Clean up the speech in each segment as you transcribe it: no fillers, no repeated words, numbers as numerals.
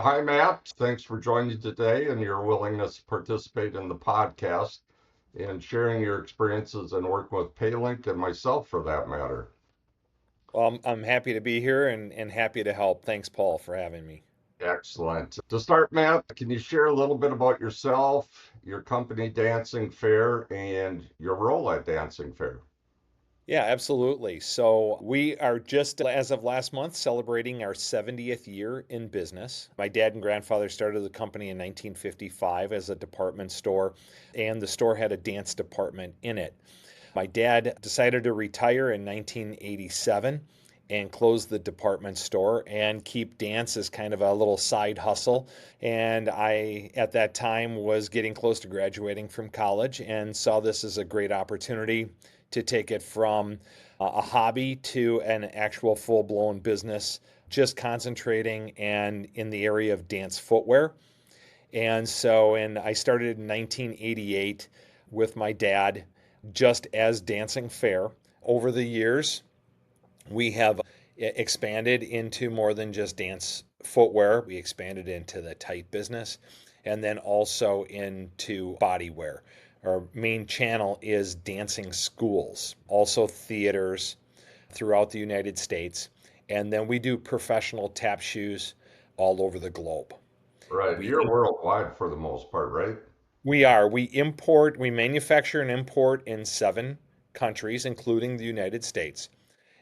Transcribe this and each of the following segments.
Hi, Matt. Thanks for joining today and your willingness to participate in the podcast and sharing your experiences and working with Paylink and myself for that matter. Well, I'm happy to be here and happy to help. Thanks, Paul, for having me. Excellent. To start, Matt, can you share a little bit about yourself, your company Dancing Fair, and your role at Dancing Fair? Yeah, absolutely. So we are just, as of last month, celebrating our 70th year in business. My dad and grandfather started the company in 1955 as a department store, and the store had a dance department in it. My dad decided to retire in 1987 and close the department store and keep dance as kind of a little side hustle. And I, at that time, was getting close to graduating from college and saw this as a great opportunity to take it from a hobby to an actual full blown business, just concentrating and in the area of dance footwear. And I started in 1988 with my dad just as Dancing Fair. Over the years, we have expanded into more than just dance footwear. We expanded into the tight business and then also into bodywear. Our main channel is dancing schools, also theaters throughout the United States. And then we do professional tap shoes all over the globe. Right. We You're worldwide for the most part, right? we manufacture and import in 7 countries, including the United States,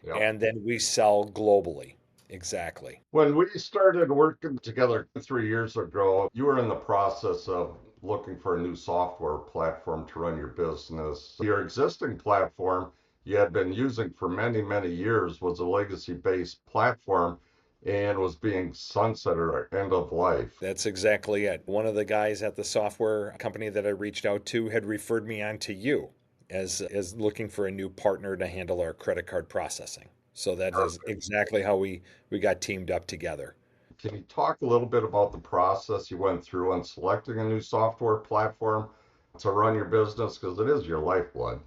Yep. and then we sell globally. Exactly. When we started working together 3 years ago, you were in the process of looking for a new software platform to run your business. Your existing platform you had been using for many, many years was a legacy-based platform and was being sunsetted or end of life. That's exactly it. One of the guys at the software company that I reached out to had referred me on to you as looking for a new partner to handle our credit card processing. So that is Perfect. exactly how we got teamed up together. Can you talk a little bit about the process you went through on selecting a new software platform to run your business? Because it is your lifeblood.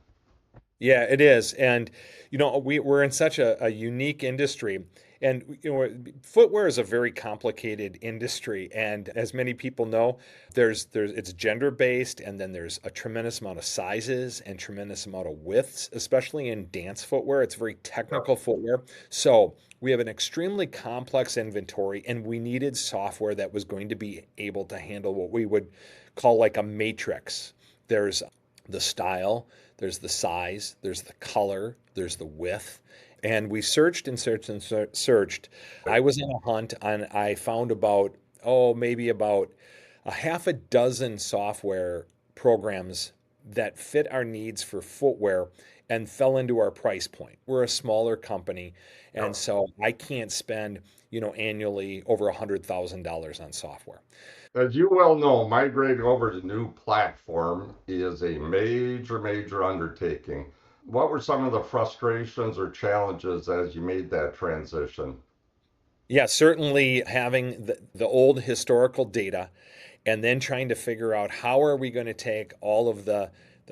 Yeah, it is. And, we're in such a unique industry. And, footwear is a very complicated industry. And as many people know, it's gender based, and then there's a tremendous amount of sizes and tremendous amount of widths, especially in dance footwear. It's very Yep. technical footwear. So we have an extremely complex inventory, and we needed software that was going to be able to handle what we would call like a matrix. There's the style, there's the size, there's the color, there's the width. And we searched and searched and searched. I was on a hunt and I found maybe about a half a dozen software programs that fit our needs for footwear and fell into our price point. We're a smaller company, and Yep. so I can't spend, annually over $100,000 on software. As you well know, migrating over to new platform is a major, major undertaking. What were some of the frustrations or challenges as you made that transition? Yeah, certainly having the old historical data and then trying to figure out how are we going to take all of the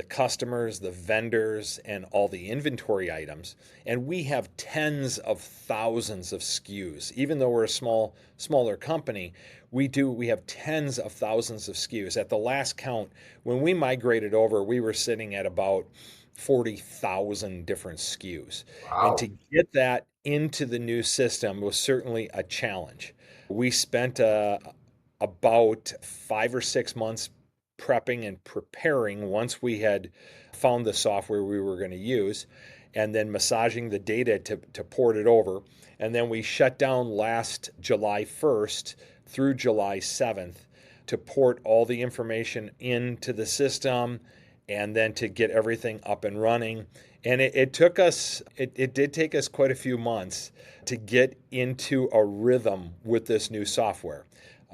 customers, the vendors, and all the inventory items. And we have tens of thousands of SKUs. Even though we're a smaller company, we have tens of thousands of SKUs. At the last count, when we migrated over, we were sitting at about 40,000 different SKUs. And to Wow. get that into the new system was certainly a challenge. We spent about 5 or 6 months prepping and preparing once we had found the software we were going to use, and then massaging the data to port it over. And then we shut down last July 1st through July 7th to port all the information into the system and then to get everything up and running. And it did take us quite a few months to get into a rhythm with this new software.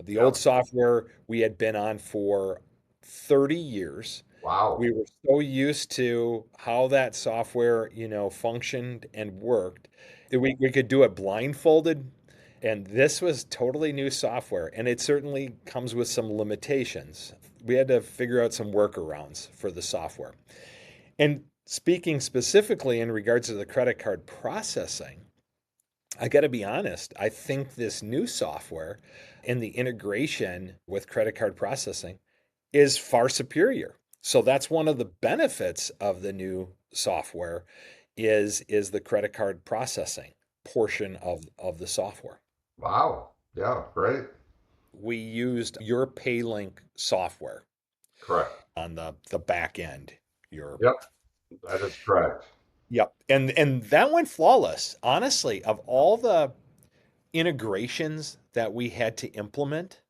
The old Yep. software we had been on for 30 years. We Wow. were so used to how that software, functioned and worked that we could do it blindfolded. And this was totally new software, and it certainly comes with some limitations. We had to figure out some workarounds for the software. And speaking specifically in regards to the credit card processing, I got to be honest, I think this new software and the integration with credit card processing is far superior. So that's one of the benefits of the new software is the credit card processing portion of the software. Wow. Yeah, great. We used your Paylink software Correct. on the back end. Your Yep, that is correct. Yep. And that went flawless. Honestly, of all the integrations that we had to implement,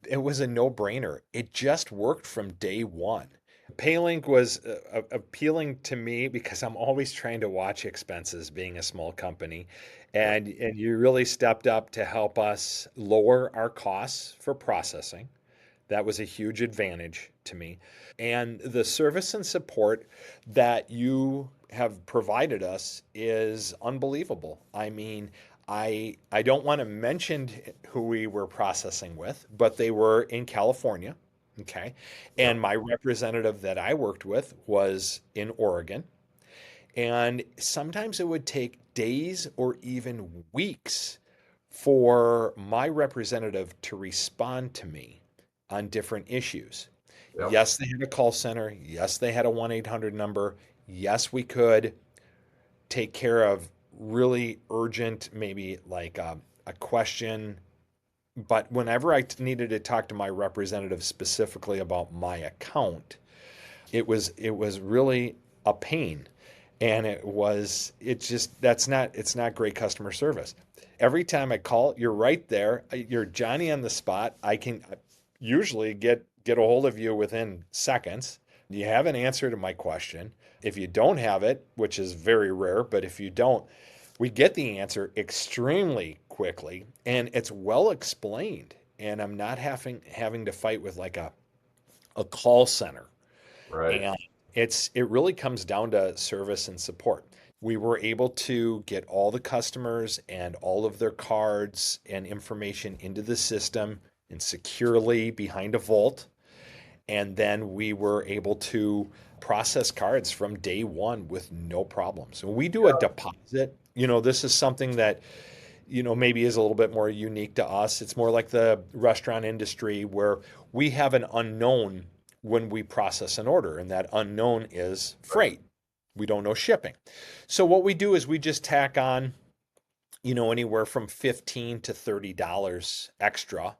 it was a no-brainer. It just worked from day one. Paylink was appealing to me because I'm always trying to watch expenses being a small company. Yep. And you really stepped up to help us lower our costs for processing. That was a huge advantage to me. And the service and support that you have provided us is unbelievable. I mean, I don't want to mention who we were processing with, but they were in California. Okay. And Yep. my representative that I worked with was in Oregon. And sometimes it would take days or even weeks for my representative to respond to me on different issues. Yep. Yes, they had a call center. Yes, they had a 1-800 number. Yes, we could take care of really urgent, maybe like a question. But whenever I needed to talk to my representative specifically about my account, it was really a pain. And it's just it's not great customer service. Every time I call, you're right there. You're Johnny on the spot. I can usually get a hold of you within seconds. You have an answer to my question. If you don't have it, which is very rare, but if you don't, we get the answer extremely quickly and it's well explained. And I'm not having to fight with like a call center. Right. And it really comes down to service and support. We were able to get all the customers and all of their cards and information into the system and securely behind a vault. And then we were able to process cards from day one with no problems. When we do a Yeah. deposit, this is something that, maybe is a little bit more unique to us. It's more like the restaurant industry where we have an unknown when we process an order, and that unknown is Right. freight. We don't know shipping. So what we do is we just tack on, anywhere from 15 to $30 extra.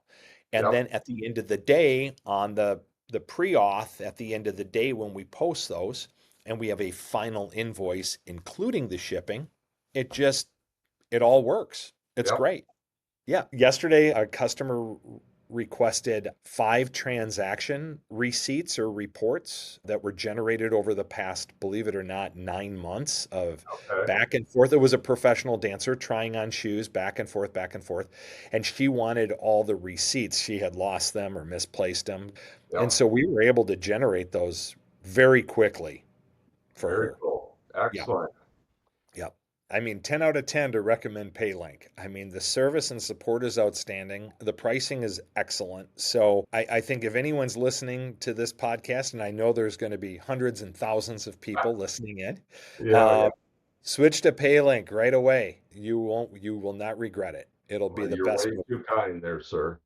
And Yep. then at the end of the day, on the pre-auth at the end of the day when we post those and we have a final invoice including the shipping, it all works. It's Yep. great. Yeah. Yesterday, a customer requested 5 transaction receipts or reports that were generated over the past, believe it or not, 9 months of Okay. back and forth. It was a professional dancer trying on shoes back and forth, back and forth. And she wanted all the receipts. She had lost them or misplaced them. And Yep. so we were able to generate those very quickly for Very her. cool. Yeah. Excellent. Yep. I mean, 10 out of 10 to recommend Paylink. I mean, the service and support is outstanding. The pricing is excellent. So I think if anyone's listening to this podcast, and I know there's going to be hundreds and thousands of people listening in, Yeah. uh, Yeah. switch to Paylink right away. You will not regret it. It'll be Well, the you're best way move. too kind there, sir.